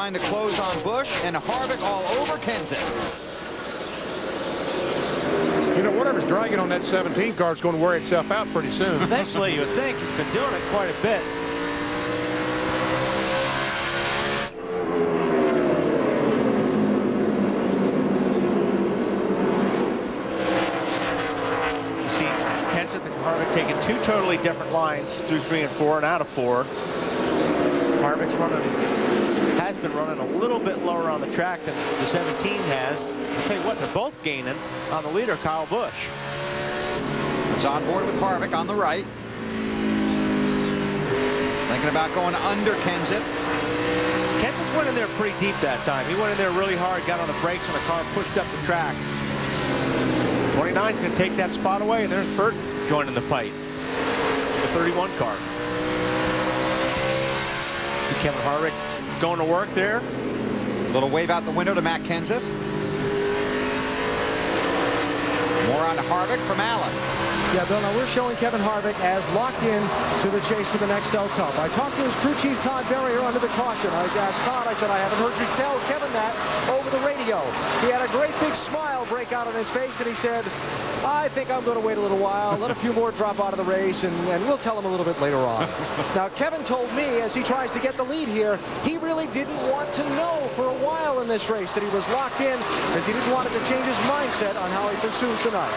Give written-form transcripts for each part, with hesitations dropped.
trying to close on Busch, and Harvick all over Kenseth. You know, whatever's dragging on that 17 car is going to wear itself out pretty soon. Eventually, you would think. He's been doing it quite a bit. You see Kenseth and Harvick taking two totally different lines through 3 and 4 and out of 4. Harvick's has been running a little bit lower on the track than the 17 has. I'll tell you what, they're both gaining on the leader, Kyle Busch. It's on board with Harvick on the right. Thinking about going under Kenseth. Kenseth went in there pretty deep that time. He went in there really hard, got on the brakes, and the car pushed up the track. 29's going to take that spot away, and there's Burt joining the fight. The 31 car. See Kevin Harvick going to work there. Little wave out the window to Matt Kenseth. More on to Harvick from Allen. Yeah, Bill, now we're showing Kevin Harvick as locked in to the chase for the Nextel Cup. I talked to his crew chief, Todd Berrier, under the caution. I asked Todd, I said, I haven't heard you tell Kevin that over the radio. He had a great big smile break out on his face, and he said, I think I'm going to wait a little while, let a few more drop out of the race, and we'll tell him a little bit later on. Now, Kevin told me, as he tries to get the lead here, he really didn't want to know for a while in this race that he was locked in, as he didn't want it to change his mindset on how he pursues tonight.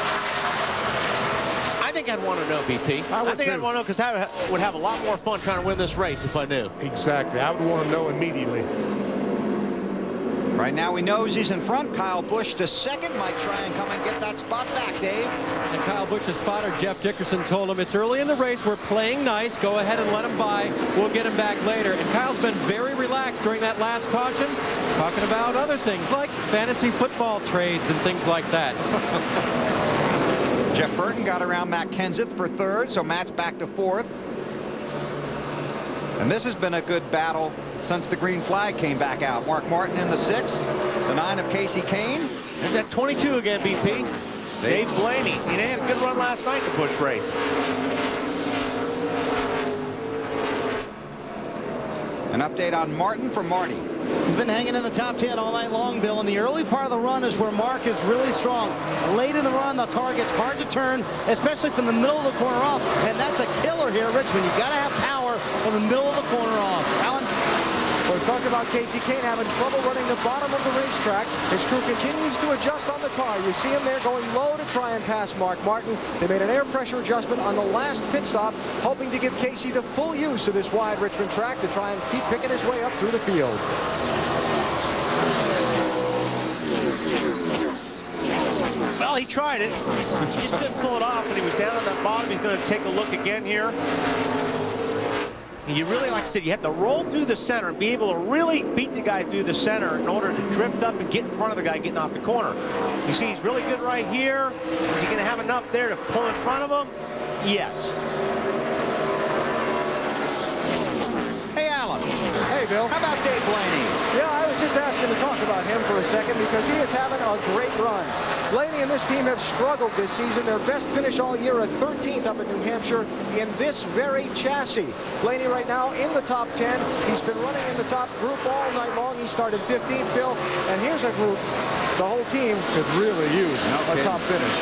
I think I'd want to know, BP. I think I'd want to know, because I would have a lot more fun trying to win this race if I knew. Exactly. I would want to know immediately. Right now, he knows he's in front. Kyle Busch to second. Might try and come and get that spot back, Dave. And Kyle Busch's spotter, Jeff Dickerson, told him it's early in the race. We're playing nice. Go ahead and let him by. We'll get him back later. And Kyle's been very relaxed during that last caution, talking about other things like fantasy football trades and things like that. Jeff Burton got around Matt Kenseth for third, so Matt's back to fourth. And this has been a good battle since the green flag came back out. Mark Martin in the 6th, the 9 of Casey Kane. There's that 22 again, BP. Dave Blaney. He had a good run last night in the Busch race. An update on Martin from Marty. He's been hanging in the top 10 all night long, Bill. And the early part of the run is where Mark is really strong. Late in the run, the car gets hard to turn, especially from the middle of the corner off. And that's a killer here at Richmond. You've got to have power from the middle of the corner off. Alan? We're talking about Casey Kane having trouble running the bottom of the racetrack. His crew continues to adjust on the car. You see him there going low to try and pass Mark Martin. They made an air pressure adjustment on the last pit stop, hoping to give Casey the full use of this wide Richmond track to try and keep picking his way up through the field. Well, he tried it. He just couldn't pull it off when he was down on that bottom. He's going to take a look again here. And you really, like I said, you have to roll through the center and be able to really beat the guy through the center in order to drift up and get in front of the guy getting off the corner. You see, he's really good right here. Is he going to have enough there to pull in front of him? Yes. Hey, Alan. Hey, Bill. How about Dave Blaney? Yeah, I was just asking to talk about him for a second because he is having a great run. Blaney and this team have struggled this season. Their best finish all year, a 13th up in New Hampshire in this very chassis. Blaney right now in the top 10. He's been running in the top group all night long. He started 15th, Bill. And here's a group the whole team could really use a top finish.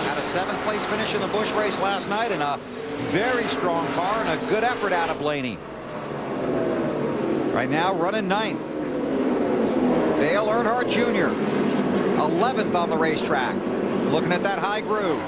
Had a 7th place finish in the Busch race last night and a very strong car and a good effort out of Blaney. Right now running 9th. Dale Earnhardt Jr. 11th on the racetrack. Looking at that high groove.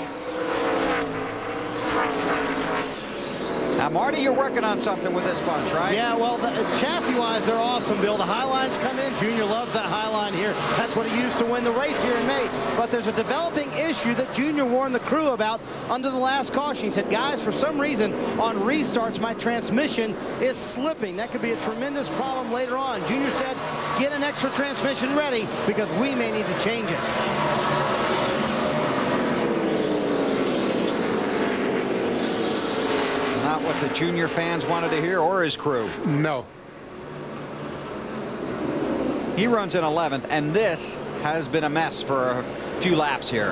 Now, Marty, you're working on something with this bunch, right? Yeah, well, chassis-wise, they're awesome, Bill. The high lines come in. Junior loves that high line here. That's what he used to win the race here in May. But there's a developing issue that Junior warned the crew about under the last caution. He said, guys, for some reason, on restarts, my transmission is slipping. That could be a tremendous problem later on. Junior said, get an extra transmission ready because we may need to change it. Not what the Junior fans wanted to hear, or his crew. No. He runs in 11th, and this has been a mess for a few laps here.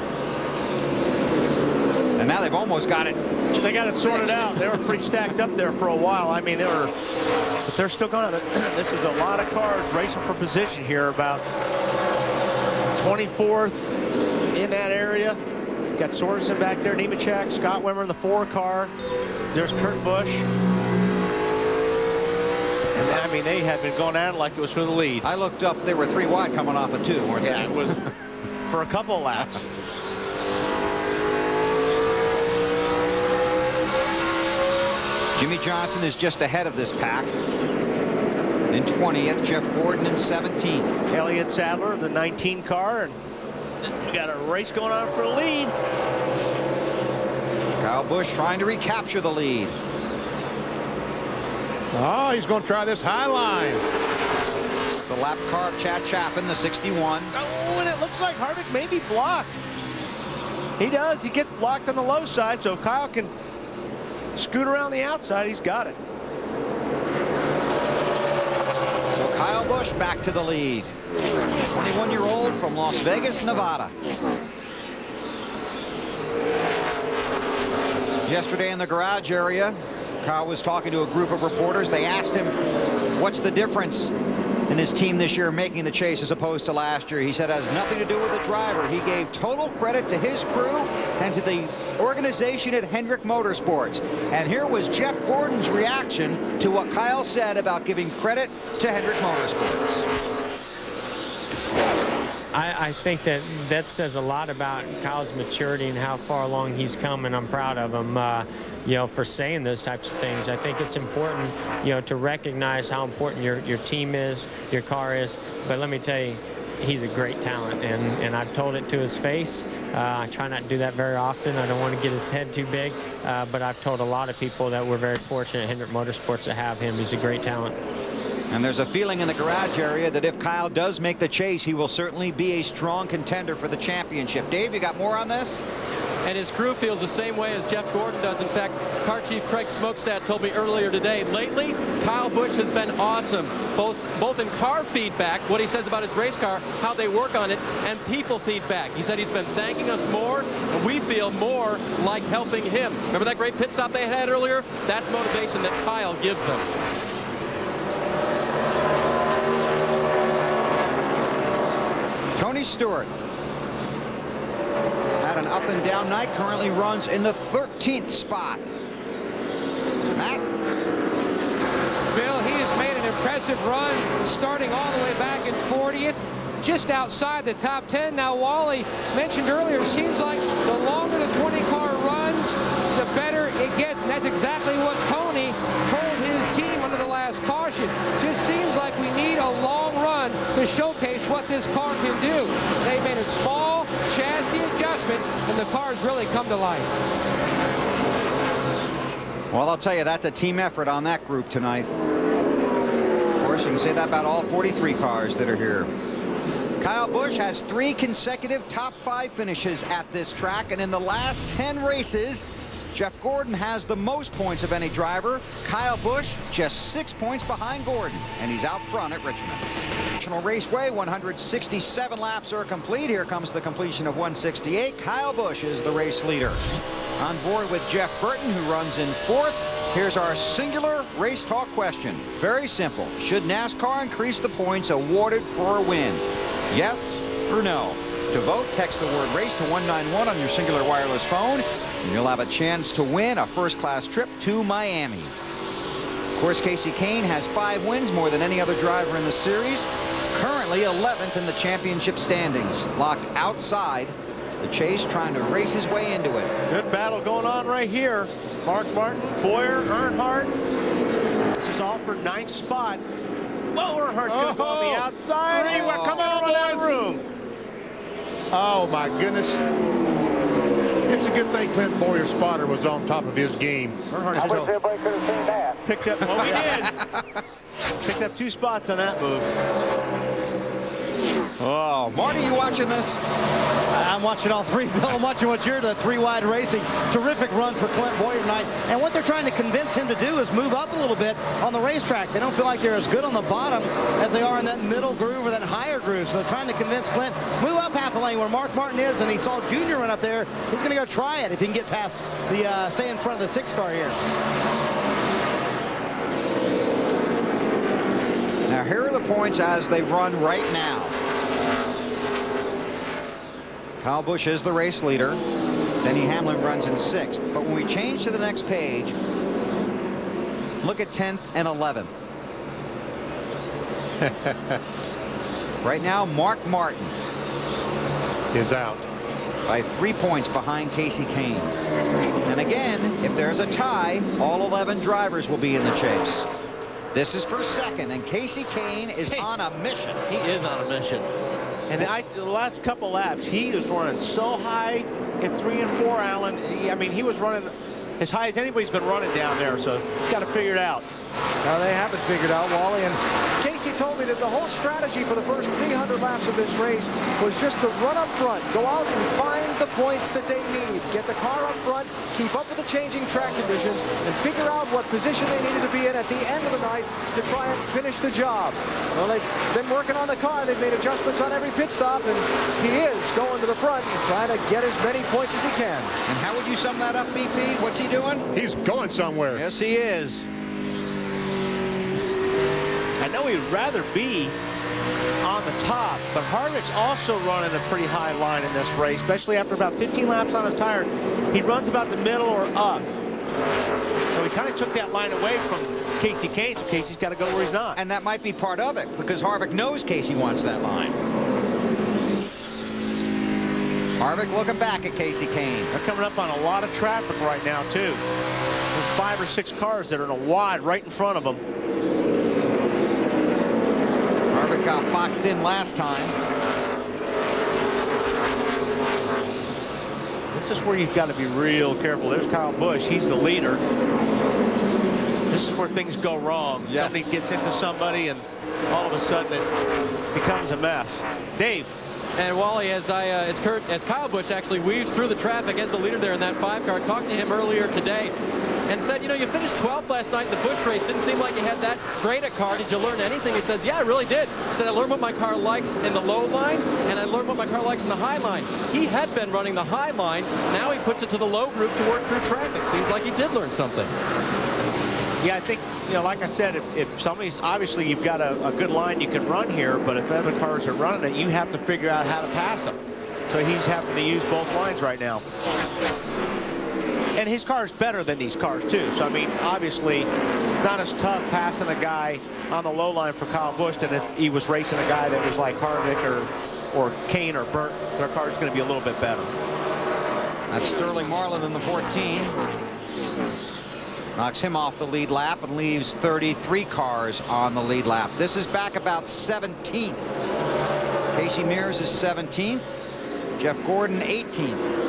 And now they've almost got it They got it sorted out. They were pretty stacked up there for a while. I mean, but they're still going to. This is a lot of cars racing for position here. About 24th in that area. Got Sorensen back there, Nemechek, Scott Wimmer in the 4 car. There's Kurt Busch. And I mean, they had been going at it like it was for the lead. I looked up, they were 3 wide coming off of 2, weren't they? Yeah, it was for a couple of laps. Jimmy Johnson is just ahead of this pack. In 20th, Jeff Gordon in 17th. Elliott Sadler, the 19 car, and we got a race going on for the lead. Kyle Busch trying to recapture the lead. Oh, he's going to try this high line. The lap car of Chad Chaffin, the 61. Oh, and it looks like Harvick may be blocked. He does. He gets blocked on the low side, so if Kyle can scoot around the outside, he's got it. So Kyle Busch back to the lead. 21-year-old from Las Vegas, Nevada. Yesterday in the garage area, Kyle was talking to a group of reporters. They asked him, what's the difference in his team this year making the chase as opposed to last year? He said it has nothing to do with the driver. He gave total credit to his crew and to the organization at Hendrick Motorsports. And here was Jeff Gordon's reaction to what Kyle said about giving credit to Hendrick Motorsports. I think that says a lot about Kyle's maturity and how far along he's come, and I'm proud of him, you know, for saying those types of things. I think it's important, you know, to recognize how important your team is, your car is. But let me tell you, he's a great talent, and I've told it to his face. I try not to do that very often. I don't want to get his head too big, but I've told a lot of people that we're very fortunate at Hendrick Motorsports to have him. He's a great talent. And there's a feeling in the garage area that if Kyle does make the chase, he will certainly be a strong contender for the championship. Dave, you got more on this? And his crew feels the same way as Jeff Gordon does. In fact, car chief Craig Smokestad told me earlier today, lately, Kyle Busch has been awesome, both in car feedback, what he says about his race car, how they work on it, and people feedback. He said he's been thanking us more, and we feel more like helping him. Remember that great pit stop they had earlier? That's motivation that Kyle gives them. Tony Stewart had an up and down night, currently runs in the 13th spot. Matt? Bill, he has made an impressive run, starting all the way back in 40th, just outside the top 10. Now, Wally mentioned earlier, it seems like the longer the 20-car runs, the better it gets, and that's exactly what Tony told his team under the last caution. Just seems like we need a long run to showcase what this car can do. They made a small chassis adjustment, and the car's really come to life. Well, I'll tell you, that's a team effort on that group tonight. Of course, you can say that about all 43 cars that are here. Kyle Busch has 3 consecutive top 5 finishes at this track, and in the last 10 races, Jeff Gordon has the most points of any driver. Kyle Busch just 6 points behind Gordon, and he's out front at Richmond. National Raceway, 167 laps are complete. Here comes the completion of 168. Kyle Busch is the race leader. On board with Jeff Burton, who runs in 4th. Here's our singular race talk question. Very simple. Should NASCAR increase the points awarded for a win? Yes or no? To vote, text the word race to 191 on your singular wireless phone, and you'll have a chance to win a first-class trip to Miami. Of course, Casey Kane has 5 wins, more than any other driver in the series. Currently 11th in the championship standings. Locked outside the chase, trying to race his way into it. Good battle going on right here. Mark Martin, Boyer, Earnhardt. This is all for 9th spot. Well, Earnhardt's going to go on the outside. Come on, boys. Room. Oh, my goodness. It's a good thing Clinton Boyer's spotter was on top of his game. Earnhardt still picked up. Well, we did. Picked up 2 spots on that move. Oh, Marty, you watching this? I'm watching all three, Bill. I'm watching what you're doing, three wide racing. Terrific run for Clint Boyer tonight. And what they're trying to convince him to do is move up a little bit on the racetrack. They don't feel like they're as good on the bottom as they are in that middle groove or that higher groove. So they're trying to convince Clint, move up half a lane where Mark Martin is, and he saw Junior run up there. He's going to go try it if he can get past the, stay in front of the 6 car here. Now here are the points as they run right now. Kyle Busch is the race leader. Denny Hamlin runs in 6th. But when we change to the next page, look at 10th and 11th. Right now, Mark Martin is out by 3 points behind Casey Kane. And again, if there's a tie, all 11 drivers will be in the chase. This is for second, and Casey Kane is on a mission. He is on a mission. And the last couple laps, he was running so high in 3 and 4, Alan. I mean, he was running as high as anybody's been running down there, so he's got to figure it out. Now they haven't figured out, Wally, and Casey told me that the whole strategy for the first 300 laps of this race was just to run up front, go out and find the points that they need, get the car up front, keep up with the changing track conditions, and figure out what position they needed to be in at the end of the night to try and finish the job. Well, they've been working on the car. They've made adjustments on every pit stop, and he is going to the front and trying to get as many points as he can. And how would you sum that up, BP? What's he doing? He's going somewhere. Yes, he is. I know he'd rather be on the top, but Harvick's also running a pretty high line in this race, especially after about 15 laps on his tire. He runs about the middle or up. So he kind of took that line away from Casey Kane, so Casey's got to go where he's not. And that might be part of it, because Harvick knows Casey wants that line. Harvick looking back at Casey Kane. They're coming up on a lot of traffic right now, too. There's 5 or 6 cars that are in a wide right in front of them. Harvick got boxed in last time. This is where you've got to be real careful. There's Kyle Busch. He's the leader. This is where things go wrong. Yes. Somebody gets into somebody, and all of a sudden it becomes a mess. Dave. And Wally, as Kyle Busch actually weaves through the traffic as the leader there in that 5 car, talked to him earlier today and said, you know, you finished 12th last night in the Busch race. Didn't seem like you had that great a car. Did you learn anything? He says, yeah, I really did. He said, I learned what my car likes in the low line, and I learned what my car likes in the high line. He had been running the high line. Now he puts it to the low group to work through traffic. Seems like he did learn something. Yeah, I think, you know, like I said, if somebody's, obviously you've got a good line you can run here, but if other cars are running it, you have to figure out how to pass them. So he's having to use both lines right now. And his car is better than these cars, too. So, I mean, obviously, not as tough passing a guy on the low line for Kyle Busch than if he was racing a guy that was like Harvick or Kane or Burt. Their car is going to be a little bit better. That's Sterling Marlin in the 14. Knocks him off the lead lap and leaves 33 cars on the lead lap. This is back about 17th. Casey Mears is 17th. Jeff Gordon 18th.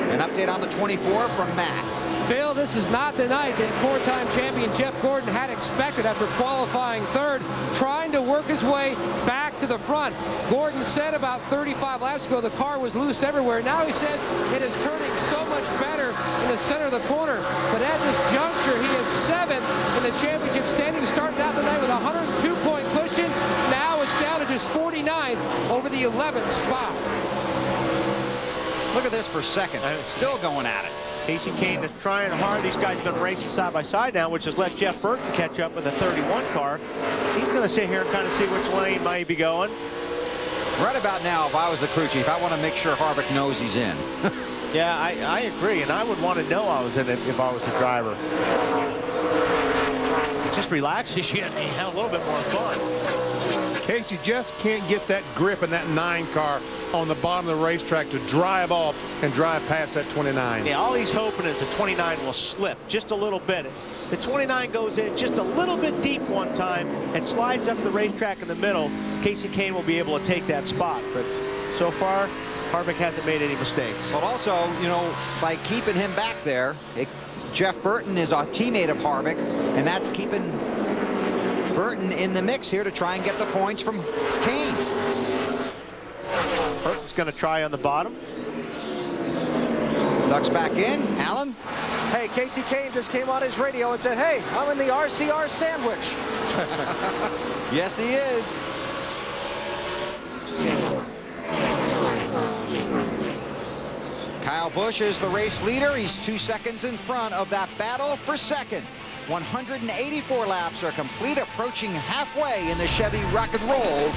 An update on the 24 from Matt. Bill, this is not the night that 4-time champion Jeff Gordon had expected after qualifying 3rd, trying to work his way back to the front. Gordon said about 35 laps ago the car was loose everywhere. Now he says it is turning so much better in the center of the corner. But at this juncture, he is 7th in the championship standing. Started out the night with a 102-point cushion. Now it's down to just 49th over the 11th spot. Look at this for second. And it's still going at it. Casey Kane is trying hard. These guys have been racing side by side now, which has let Jeff Burton catch up with the 31 car. He's going to sit here and kind of see which lane might be going. Right about now, if I was the crew chief, I want to make sure Harvick knows he's in. Yeah, I agree, and I would want to know I was in it if I was the driver. It just relaxes you and you have a little bit more fun. Casey just can't get that grip in that 9 car on the bottom of the racetrack to drive off and drive past that 29. Yeah, all he's hoping is the 29 will slip just a little bit. The 29 goes in just a little bit deep one time and slides up the racetrack in the middle. Casey Kane will be able to take that spot, but so far Harvick hasn't made any mistakes. But also, you know, by keeping him back there, Jeff Burton is a teammate of Harvick, and that's keeping Burton in the mix here to try and get the points from Kane. Burton's going to try on the bottom. Ducks back in. Allen. Hey, Casey Kane just came on his radio and said, hey, I'm in the RCR sandwich. Yes, he is. Kyle Busch is the race leader. He's 2 seconds in front of that battle for second. 184 laps are complete, approaching halfway in the Chevy Rock and Roll.